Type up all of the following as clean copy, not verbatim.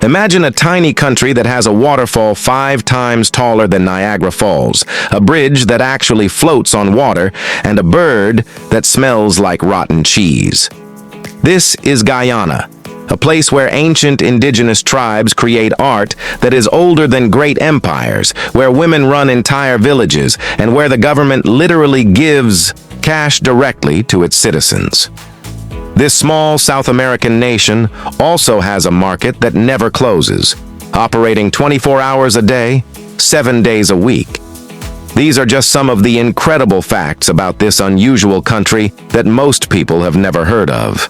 Imagine a tiny country that has a waterfall 5 times taller than Niagara Falls, a bridge that actually floats on water, and a bird that smells like rotten cheese. This is Guyana, a place where ancient indigenous tribes create art that is older than great empires, where women run entire villages, and where the government literally gives cash directly to its citizens. This small South American nation also has a market that never closes, operating 24 hours a day, 7 days a week. These are just some of the incredible facts about this unusual country that most people have never heard of.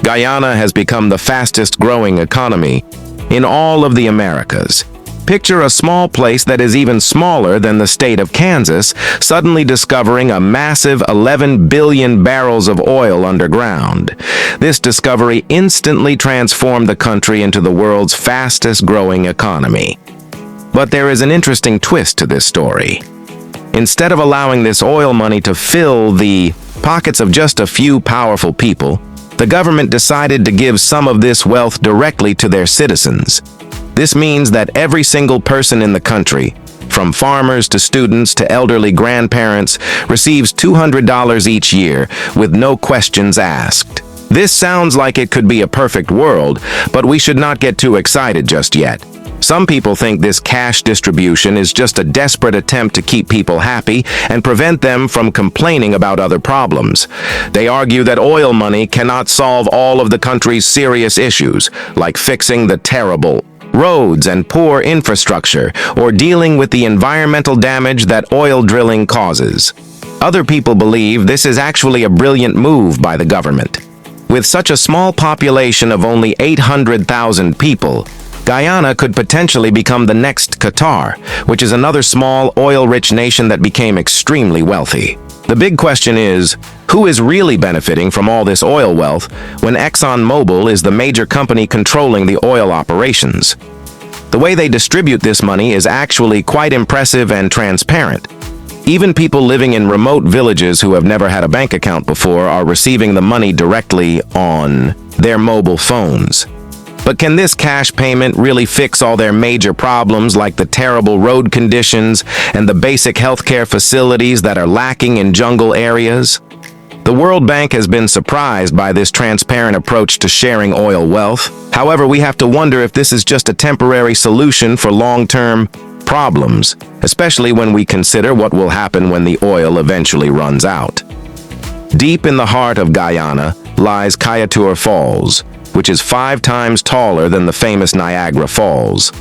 Guyana has become the fastest-growing economy in all of the Americas. Picture a small place that is even smaller than the state of Kansas suddenly discovering a massive 11 billion barrels of oil underground. This discovery instantly transformed the country into the world's fastest-growing economy. But there is an interesting twist to this story. Instead of allowing this oil money to fill the pockets of just a few powerful people, the government decided to give some of this wealth directly to their citizens. This means that every single person in the country, from farmers to students to elderly grandparents, receives $200 each year with no questions asked. This sounds like it could be a perfect world, but we should not get too excited just yet. Some people think this cash distribution is just a desperate attempt to keep people happy and prevent them from complaining about other problems. They argue that oil money cannot solve all of the country's serious issues, like fixing the terrible roads and poor infrastructure, or dealing with the environmental damage that oil drilling causes. Other people believe this is actually a brilliant move by the government. With such a small population of only 800,000 people, Guyana could potentially become the next Qatar, which is another small, oil-rich nation that became extremely wealthy. The big question is, who is really benefiting from all this oil wealth when ExxonMobil is the major company controlling the oil operations? The way they distribute this money is actually quite impressive and transparent. Even people living in remote villages who have never had a bank account before are receiving the money directly on their mobile phones. But can this cash payment really fix all their major problems like the terrible road conditions and the basic healthcare facilities that are lacking in jungle areas? The World Bank has been surprised by this transparent approach to sharing oil wealth. However, we have to wonder if this is just a temporary solution for long-term problems, especially when we consider what will happen when the oil eventually runs out. Deep in the heart of Guyana lies Kayatur Falls, which is 5 times taller than the famous Niagara Falls.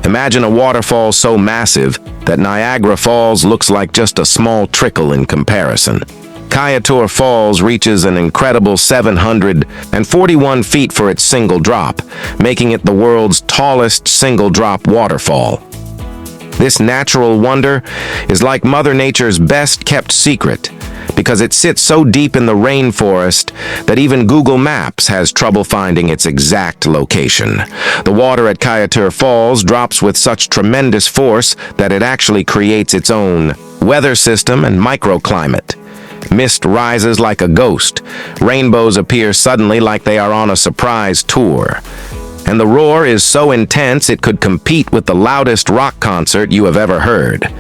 Imagine a waterfall so massive that Niagara Falls looks like just a small trickle in comparison. Kayatur Falls reaches an incredible 741 feet for its single drop, making it the world's tallest single-drop waterfall. This natural wonder is like Mother Nature's best-kept secret, because it sits so deep in the rainforest that even Google Maps has trouble finding its exact location. The water at Kayatur Falls drops with such tremendous force that it actually creates its own weather system and microclimate. Mist rises like a ghost. Rainbows appear suddenly like they are on a surprise tour. And the roar is so intense it could compete with the loudest rock concert you have ever heard.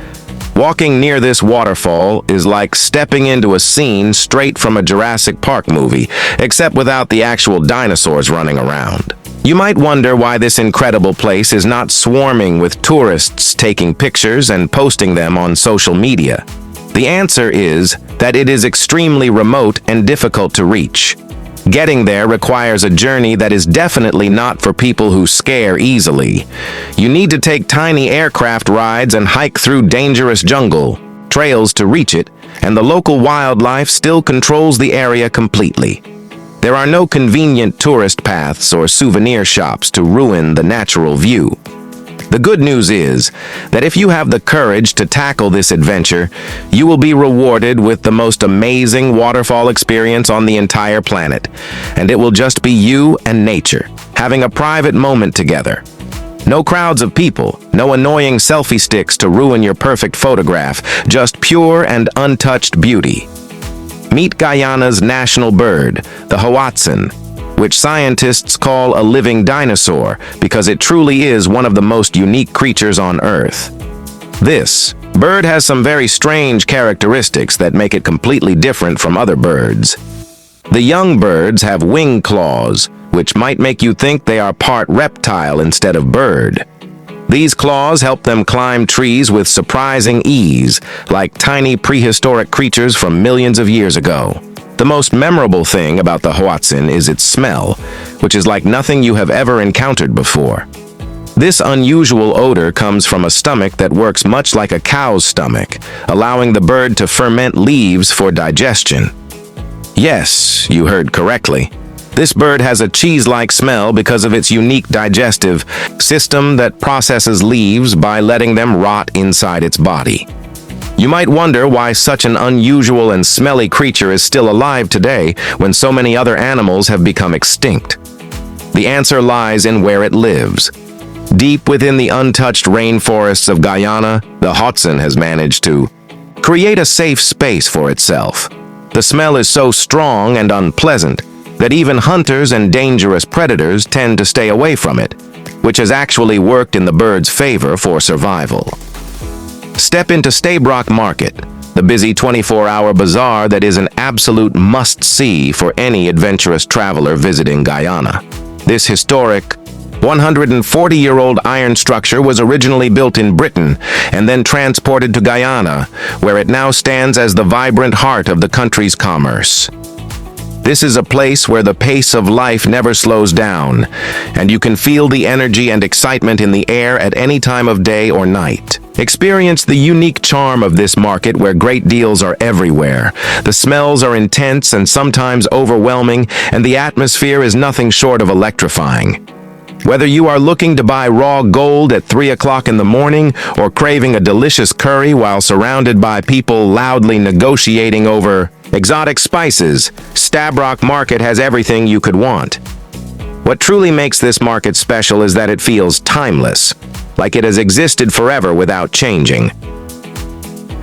Walking near this waterfall is like stepping into a scene straight from a Jurassic Park movie, except without the actual dinosaurs running around. You might wonder why this incredible place is not swarming with tourists taking pictures and posting them on social media. The answer is that it is extremely remote and difficult to reach. Getting there requires a journey that is definitely not for people who scare easily. You need to take tiny aircraft rides and hike through dangerous jungle trails to reach it, and the local wildlife still controls the area completely. There are no convenient tourist paths or souvenir shops to ruin the natural view. The good news is that if you have the courage to tackle this adventure, you will be rewarded with the most amazing waterfall experience on the entire planet, and it will just be you and nature, having a private moment together. No crowds of people, no annoying selfie sticks to ruin your perfect photograph, just pure and untouched beauty. Meet Guyana's national bird, the hoatzin. which scientists call a living dinosaur because it truly is one of the most unique creatures on Earth. This bird has some very strange characteristics that make it completely different from other birds. The young birds have wing claws, which might make you think they are part reptile instead of bird. These claws help them climb trees with surprising ease, like tiny prehistoric creatures from millions of years ago. The most memorable thing about the hoatzin is its smell, which is like nothing you have ever encountered before. This unusual odor comes from a stomach that works much like a cow's stomach, allowing the bird to ferment leaves for digestion. Yes, you heard correctly. This bird has a cheese-like smell because of its unique digestive system that processes leaves by letting them rot inside its body. You might wonder why such an unusual and smelly creature is still alive today when so many other animals have become extinct. The answer lies in where it lives. Deep within the untouched rainforests of Guyana, the hoatzin has managed to create a safe space for itself. The smell is so strong and unpleasant that even hunters and dangerous predators tend to stay away from it, which has actually worked in the bird's favor for survival. Step into Stabroek Market, the busy 24-hour bazaar that is an absolute must-see for any adventurous traveler visiting Guyana. This historic 140-year-old iron structure was originally built in Britain and then transported to Guyana, where it now stands as the vibrant heart of the country's commerce. This is a place where the pace of life never slows down, and you can feel the energy and excitement in the air at any time of day or night. Experience the unique charm of this market where great deals are everywhere. The smells are intense and sometimes overwhelming, and the atmosphere is nothing short of electrifying. Whether you are looking to buy raw gold at 3 o'clock in the morning or craving a delicious curry while surrounded by people loudly negotiating over exotic spices, Stabroek Market has everything you could want. What truly makes this market special is that it feels timeless, like it has existed forever without changing.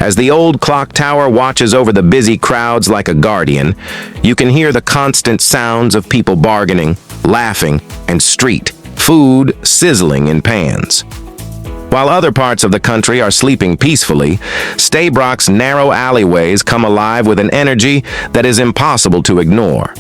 As the old clock tower watches over the busy crowds like a guardian, you can hear the constant sounds of people bargaining, laughing, and street food sizzling in pans. While other parts of the country are sleeping peacefully, Stabroek's narrow alleyways come alive with an energy that is impossible to ignore.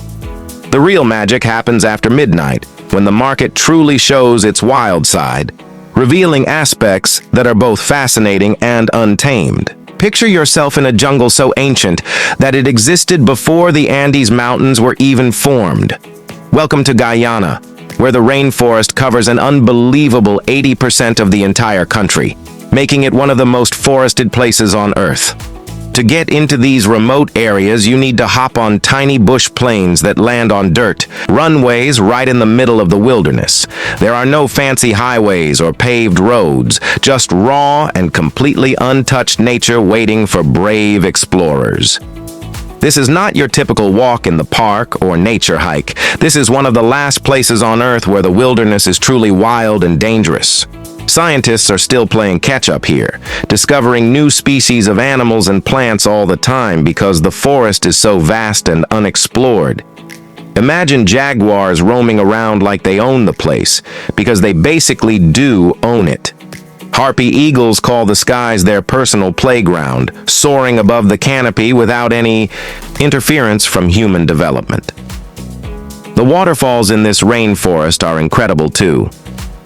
The real magic happens after midnight, when the market truly shows its wild side, revealing aspects that are both fascinating and untamed. Picture yourself in a jungle so ancient that it existed before the Andes Mountains were even formed. Welcome to Guyana, where the rainforest covers an unbelievable 80% of the entire country, making it one of the most forested places on Earth. To get into these remote areas, you need to hop on tiny bush planes that land on dirt, runways right in the middle of the wilderness. There are no fancy highways or paved roads, just raw and completely untouched nature waiting for brave explorers. This is not your typical walk in the park or nature hike. This is one of the last places on Earth where the wilderness is truly wild and dangerous. Scientists are still playing catch-up here, discovering new species of animals and plants all the time because the forest is so vast and unexplored. Imagine jaguars roaming around like they own the place, because they basically do own it. Harpy eagles call the skies their personal playground, soaring above the canopy without any interference from human development. The waterfalls in this rainforest are incredible too.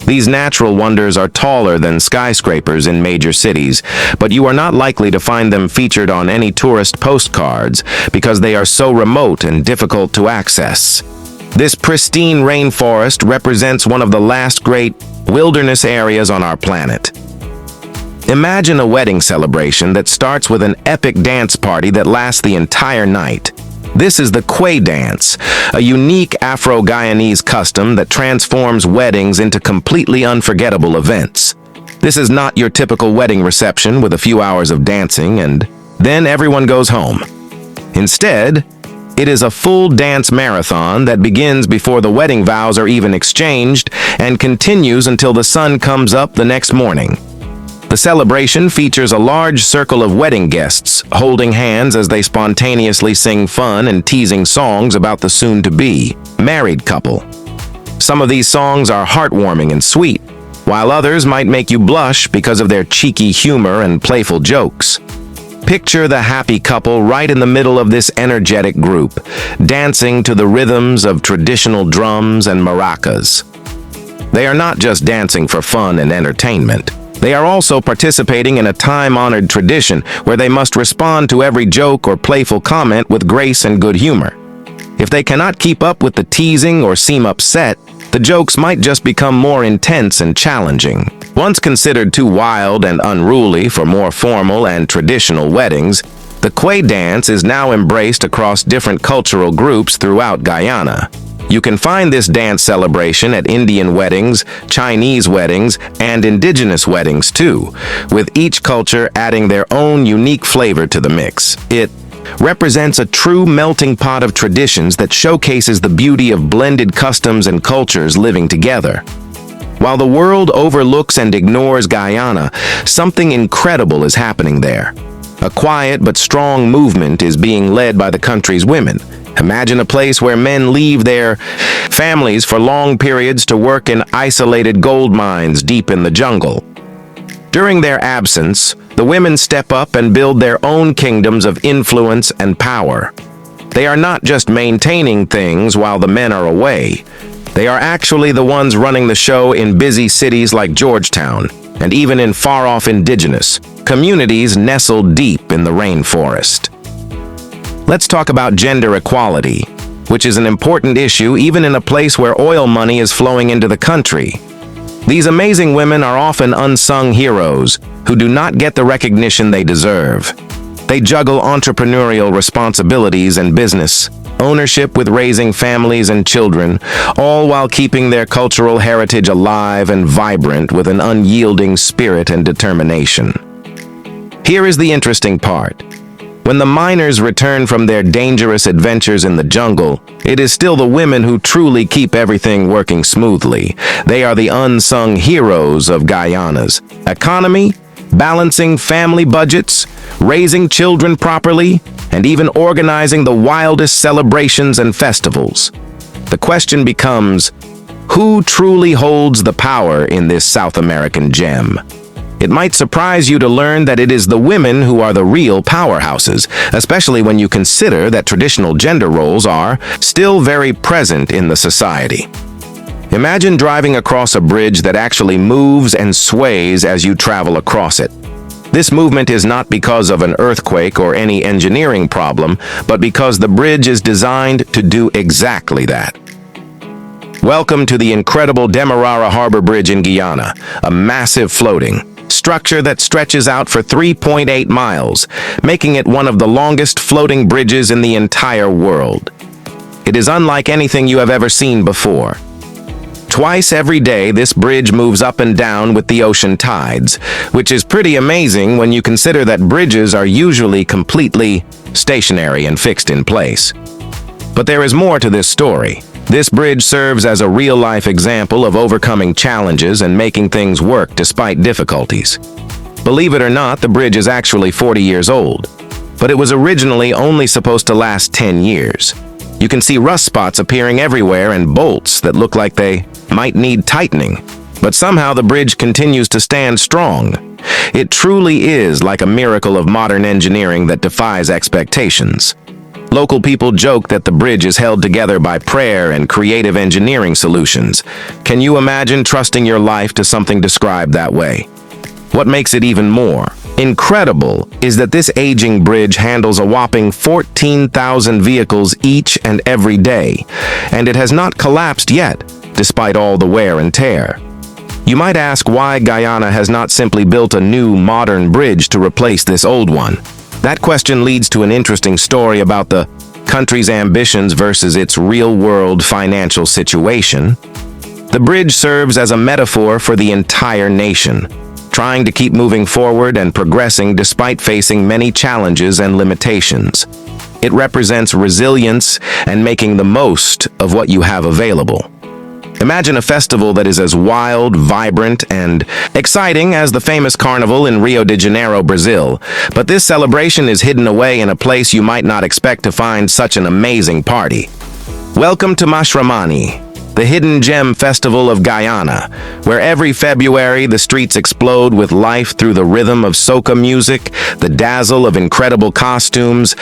These natural wonders are taller than skyscrapers in major cities, but you are not likely to find them featured on any tourist postcards because they are so remote and difficult to access. This pristine rainforest represents one of the last great wilderness areas on our planet. Imagine a wedding celebration that starts with an epic dance party that lasts the entire night. This is the Quay dance, a unique Afro-Guyanese custom that transforms weddings into completely unforgettable events. This is not your typical wedding reception with a few hours of dancing and then everyone goes home. Instead, it is a full dance marathon that begins before the wedding vows are even exchanged and continues until the sun comes up the next morning. The celebration features a large circle of wedding guests holding hands as they spontaneously sing fun and teasing songs about the soon-to-be married couple. Some of these songs are heartwarming and sweet, while others might make you blush because of their cheeky humor and playful jokes. Picture the happy couple right in the middle of this energetic group, dancing to the rhythms of traditional drums and maracas. They are not just dancing for fun and entertainment. They are also participating in a time-honored tradition where they must respond to every joke or playful comment with grace and good humor. If they cannot keep up with the teasing or seem upset, the jokes might just become more intense and challenging. Once considered too wild and unruly for more formal and traditional weddings, the Quay dance is now embraced across different cultural groups throughout Guyana. You can find this dance celebration at Indian weddings, Chinese weddings, and indigenous weddings too, with each culture adding their own unique flavor to the mix. It represents a true melting pot of traditions that showcases the beauty of blended customs and cultures living together. While the world overlooks and ignores Guyana, something incredible is happening there. A quiet but strong movement is being led by the country's women. Imagine a place where men leave their families for long periods to work in isolated gold mines deep in the jungle. During their absence, the women step up and build their own kingdoms of influence and power. They are not just maintaining things while the men are away. They are actually the ones running the show in busy cities like Georgetown, and even in far-off indigenous communities nestled deep in the rainforest. Let's talk about gender equality, which is an important issue even in a place where oil money is flowing into the country. These amazing women are often unsung heroes who do not get the recognition they deserve. They juggle entrepreneurial responsibilities and business ownership with raising families and children, all while keeping their cultural heritage alive and vibrant with an unyielding spirit and determination. Here is the interesting part. When the miners return from their dangerous adventures in the jungle, it is still the women who truly keep everything working smoothly. They are the unsung heroes of Guyana's economy, balancing family budgets, raising children properly, and even organizing the wildest celebrations and festivals. The question becomes, who truly holds the power in this South American gem? It might surprise you to learn that it is the women who are the real powerhouses, especially when you consider that traditional gender roles are still very present in the society. Imagine driving across a bridge that actually moves and sways as you travel across it. This movement is not because of an earthquake or any engineering problem, but because the bridge is designed to do exactly that. Welcome to the incredible Demerara Harbor Bridge in Guyana, a massive floating structure that stretches out for 3.8 miles, making it one of the longest floating bridges in the entire world. It is unlike anything you have ever seen before. Twice every day, this bridge moves up and down with the ocean tides, which is pretty amazing when you consider that bridges are usually completely stationary and fixed in place. But there is more to this story. This bridge serves as a real-life example of overcoming challenges and making things work despite difficulties. Believe it or not, the bridge is actually 40 years old, but it was originally only supposed to last 10 years. You can see rust spots appearing everywhere and bolts that look like they might need tightening, but somehow the bridge continues to stand strong. It truly is like a miracle of modern engineering that defies expectations. Local people joke that the bridge is held together by prayer and creative engineering solutions. Can you imagine trusting your life to something described that way? What makes it even more incredible is that this aging bridge handles a whopping 14,000 vehicles each and every day, and it has not collapsed yet, despite all the wear and tear. You might ask why Guyana has not simply built a new, modern bridge to replace this old one. That question leads to an interesting story about the country's ambitions versus its real-world financial situation. The bridge serves as a metaphor for the entire nation, trying to keep moving forward and progressing despite facing many challenges and limitations. It represents resilience and making the most of what you have available. Imagine a festival that is as wild, vibrant, and exciting as the famous carnival in Rio de Janeiro, Brazil. But this celebration is hidden away in a place you might not expect to find such an amazing party. Welcome to Mashramani, the hidden gem festival of Guyana, where every February the streets explode with life through the rhythm of soca music, the dazzle of incredible costumes,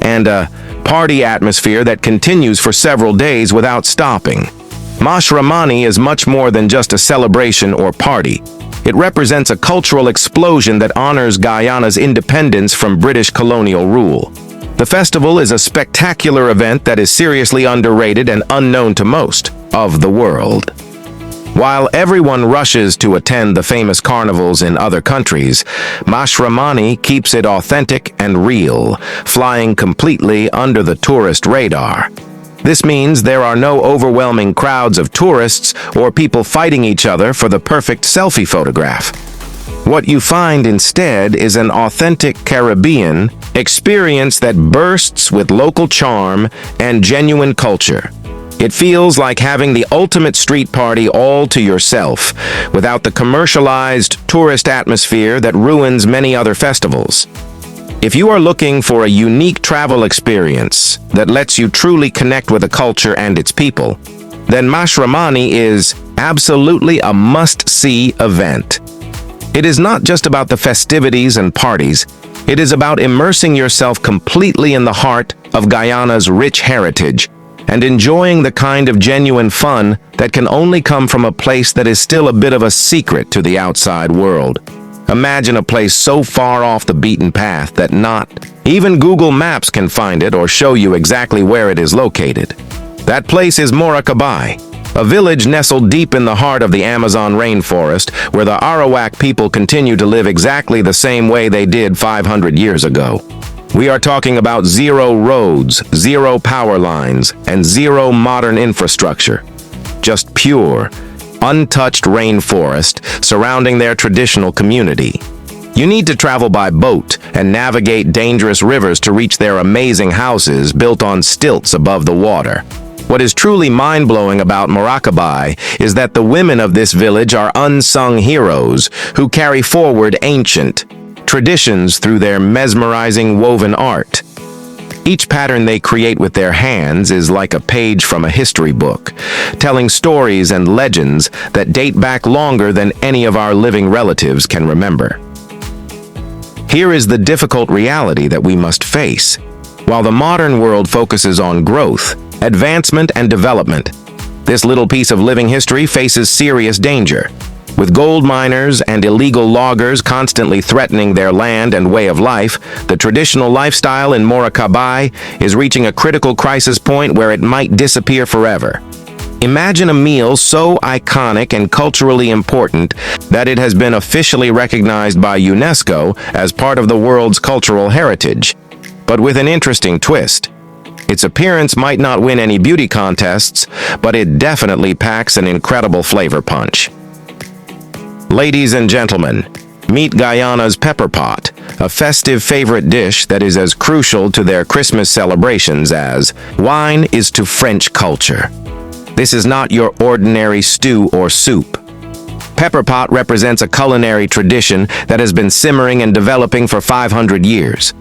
and a party atmosphere that continues for several days without stopping. Mashramani is much more than just a celebration or party. It represents a cultural explosion that honors Guyana's independence from British colonial rule. The festival is a spectacular event that is seriously underrated and unknown to most of the world. While everyone rushes to attend the famous carnivals in other countries, Mashramani keeps it authentic and real, flying completely under the tourist radar. This means there are no overwhelming crowds of tourists or people fighting each other for the perfect selfie photograph. What you find instead is an authentic Caribbean experience that bursts with local charm and genuine culture. It feels like having the ultimate street party all to yourself, without the commercialized tourist atmosphere that ruins many other festivals. If you are looking for a unique travel experience that lets you truly connect with a culture and its people, then Mashramani is absolutely a must-see event. It is not just about the festivities and parties, it is about immersing yourself completely in the heart of Guyana's rich heritage and enjoying the kind of genuine fun that can only come from a place that is still a bit of a secret to the outside world. Imagine a place so far off the beaten path that not even Google Maps can find it or show you exactly where it is located. That place is Moracabai, a village nestled deep in the heart of the Amazon rainforest, where the Arawak people continue to live exactly the same way they did 500 years ago. We are talking about zero roads, zero power lines, and zero modern infrastructure. Just pure, untouched rainforest surrounding their traditional community. You need to travel by boat and navigate dangerous rivers to reach their amazing houses built on stilts above the water. What is truly mind-blowing about Moracabai is that the women of this village are unsung heroes who carry forward ancient traditions through their mesmerizing woven art. Each pattern they create with their hands is like a page from a history book, telling stories and legends that date back longer than any of our living relatives can remember. Here is the difficult reality that we must face. While the modern world focuses on growth, advancement, and development, this little piece of living history faces serious danger. With gold miners and illegal loggers constantly threatening their land and way of life, the traditional lifestyle in Moracabai is reaching a critical crisis point where it might disappear forever. Imagine a meal so iconic and culturally important that it has been officially recognized by UNESCO as part of the world's cultural heritage, but with an interesting twist. Its appearance might not win any beauty contests, but it definitely packs an incredible flavor punch. Ladies and gentlemen, meet Guyana's pepper pot, a festive favorite dish that is as crucial to their Christmas celebrations as wine is to French culture. This is not your ordinary stew or soup. Pepper pot represents a culinary tradition that has been simmering and developing for 500 years.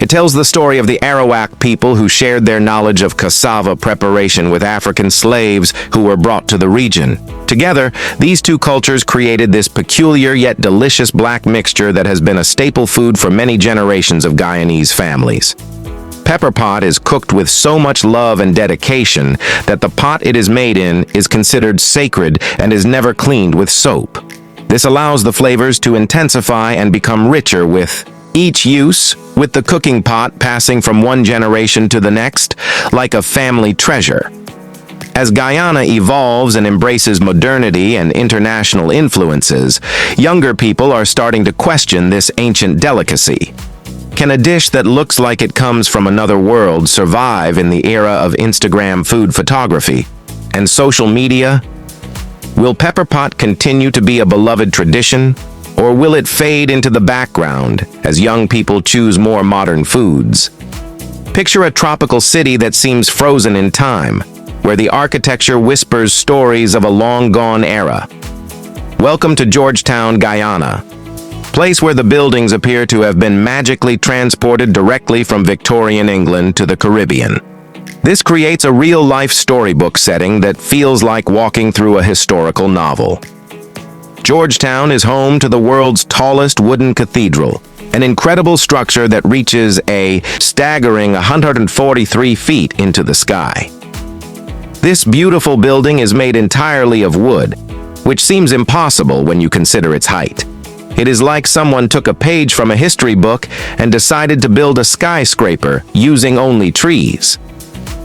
It tells the story of the Arawak people who shared their knowledge of cassava preparation with African slaves who were brought to the region. Together, these two cultures created this peculiar yet delicious black mixture that has been a staple food for many generations of Guyanese families. Pepper pot is cooked with so much love and dedication that the pot it is made in is considered sacred and is never cleaned with soap. This allows the flavors to intensify and become richer with each use, with the cooking pot passing from one generation to the next, like a family treasure. As Guyana evolves and embraces modernity and international influences, younger people are starting to question this ancient delicacy. Can a dish that looks like it comes from another world survive in the era of Instagram food photography and social media? Will pepper pot continue to be a beloved tradition, or will it fade into the background as young people choose more modern foods? Picture a tropical city that seems frozen in time, where the architecture whispers stories of a long-gone era. Welcome to Georgetown, Guyana, place where the buildings appear to have been magically transported directly from Victorian England to the Caribbean. This creates a real-life storybook setting that feels like walking through a historical novel. Georgetown is home to the world's tallest wooden cathedral, an incredible structure that reaches a staggering 143 feet into the sky. This beautiful building is made entirely of wood, which seems impossible when you consider its height. It is like someone took a page from a history book and decided to build a skyscraper using only trees.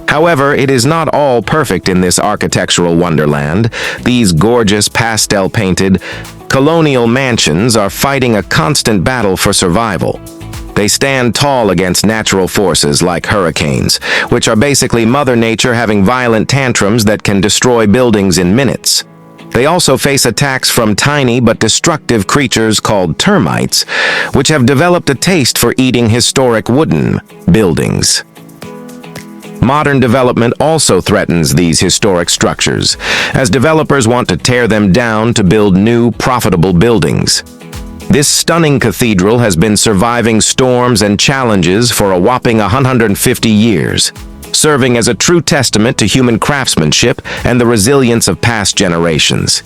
However, it is not all perfect in this architectural wonderland. These gorgeous pastel-painted, colonial mansions are fighting a constant battle for survival. They stand tall against natural forces like hurricanes, which are basically Mother Nature having violent tantrums that can destroy buildings in minutes. They also face attacks from tiny but destructive creatures called termites, which have developed a taste for eating historic wooden buildings. Modern development also threatens these historic structures, as developers want to tear them down to build new, profitable buildings. This stunning cathedral has been surviving storms and challenges for a whopping 150 years, serving as a true testament to human craftsmanship and the resilience of past generations.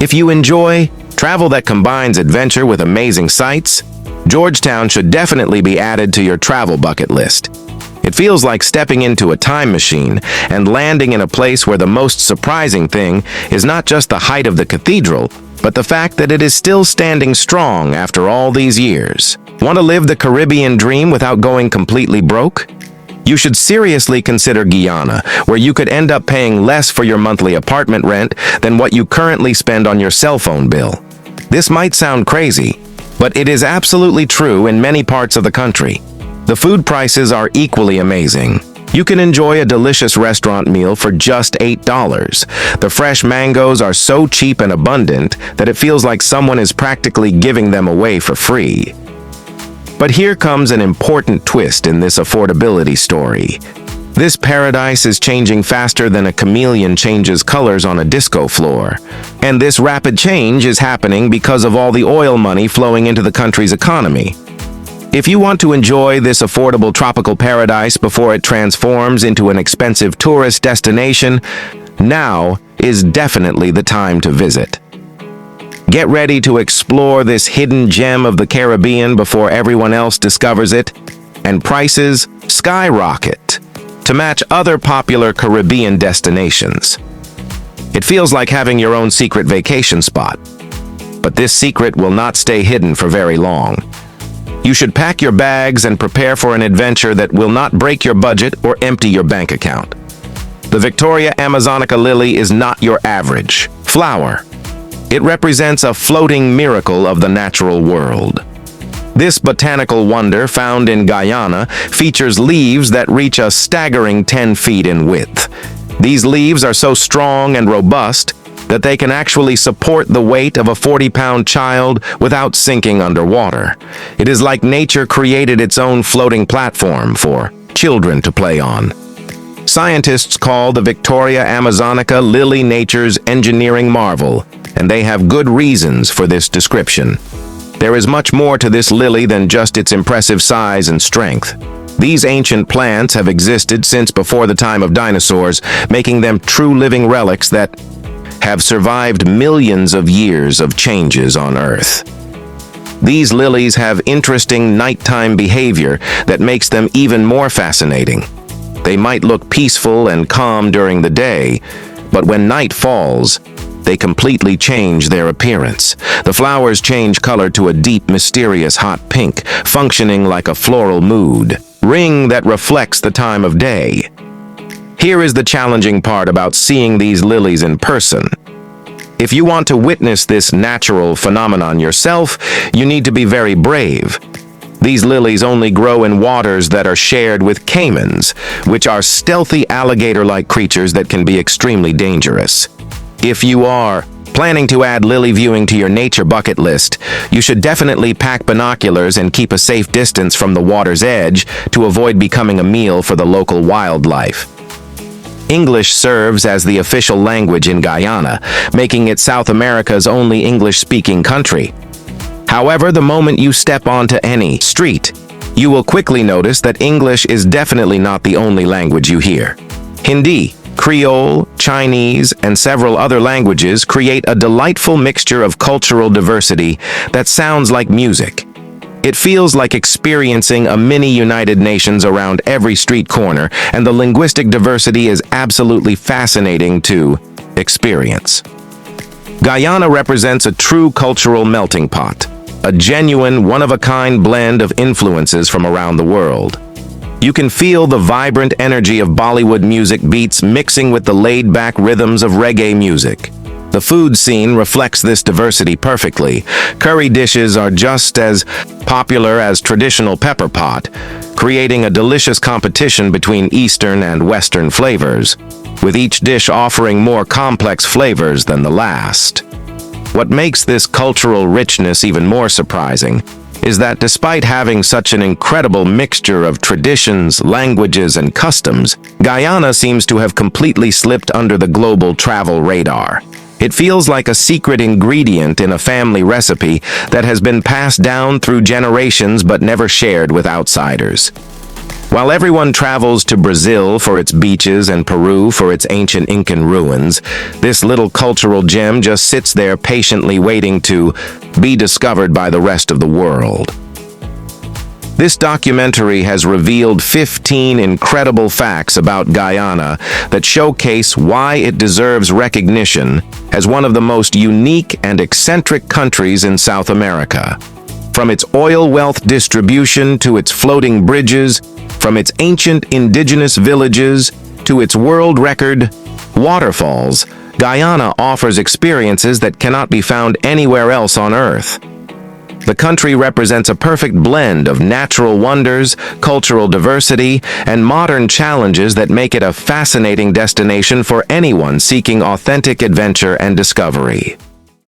If you enjoy travel that combines adventure with amazing sights, Georgetown should definitely be added to your travel bucket list. It feels like stepping into a time machine and landing in a place where the most surprising thing is not just the height of the cathedral, but the fact that it is still standing strong after all these years. Want to live the Caribbean dream without going completely broke? You should seriously consider Guyana, where you could end up paying less for your monthly apartment rent than what you currently spend on your cell phone bill. This might sound crazy, but it is absolutely true in many parts of the country. The food prices are equally amazing. You can enjoy a delicious restaurant meal for just $8. The fresh mangoes are so cheap and abundant that it feels like someone is practically giving them away for free. But here comes an important twist in this affordability story. This paradise is changing faster than a chameleon changes colors on a disco floor. And this rapid change is happening because of all the oil money flowing into the country's economy. If you want to enjoy this affordable tropical paradise before it transforms into an expensive tourist destination, now is definitely the time to visit. Get ready to explore this hidden gem of the Caribbean before everyone else discovers it, and prices skyrocket to match other popular Caribbean destinations. It feels like having your own secret vacation spot, but this secret will not stay hidden for very long. You should pack your bags and prepare for an adventure that will not break your budget or empty your bank account. The Victoria Amazonica lily is not your average flower. It represents a floating miracle of the natural world. This botanical wonder found in Guyana features leaves that reach a staggering 10 feet in width. These leaves are so strong and robust that they can actually support the weight of a 40-pound child without sinking underwater. It is like nature created its own floating platform for children to play on. Scientists call the Victoria Amazonica lily nature's engineering marvel, and they have good reasons for this description. There is much more to this lily than just its impressive size and strength. These ancient plants have existed since before the time of dinosaurs, making them true living relics that have survived millions of years of changes on Earth. These lilies have interesting nighttime behavior that makes them even more fascinating. They might look peaceful and calm during the day, but when night falls, they completely change their appearance. The flowers change color to a deep, mysterious hot pink, functioning like a floral mood ring that reflects the time of day. Here is the challenging part about seeing these lilies in person. If you want to witness this natural phenomenon yourself, you need to be very brave. These lilies only grow in waters that are shared with caimans, which are stealthy alligator-like creatures that can be extremely dangerous. If you are planning to add lily viewing to your nature bucket list, you should definitely pack binoculars and keep a safe distance from the water's edge to avoid becoming a meal for the local wildlife. English serves as the official language in Guyana, making it South America's only English-speaking country. However, the moment you step onto any street, you will quickly notice that English is definitely not the only language you hear. Hindi, Creole, Chinese, and several other languages create a delightful mixture of cultural diversity that sounds like music. It feels like experiencing a mini United Nations around every street corner, and the linguistic diversity is absolutely fascinating to experience. Guyana represents a true cultural melting pot, a genuine, one-of-a-kind blend of influences from around the world. You can feel the vibrant energy of Bollywood music beats mixing with the laid-back rhythms of reggae music. The food scene reflects this diversity perfectly. Curry dishes are just as popular as traditional pepper pot, creating a delicious competition between Eastern and Western flavors, with each dish offering more complex flavors than the last. What makes this cultural richness even more surprising is that despite having such an incredible mixture of traditions, languages, and customs, Guyana seems to have completely slipped under the global travel radar. It feels like a secret ingredient in a family recipe that has been passed down through generations but never shared with outsiders. While everyone travels to Brazil for its beaches and Peru for its ancient Incan ruins, this little cultural gem just sits there patiently waiting to be discovered by the rest of the world. This documentary has revealed 15 incredible facts about Guyana that showcase why it deserves recognition as one of the most unique and eccentric countries in South America. From its oil wealth distribution to its floating bridges, from its ancient indigenous villages to its world record waterfalls, Guyana offers experiences that cannot be found anywhere else on Earth. The country represents a perfect blend of natural wonders, cultural diversity, and modern challenges that make it a fascinating destination for anyone seeking authentic adventure and discovery.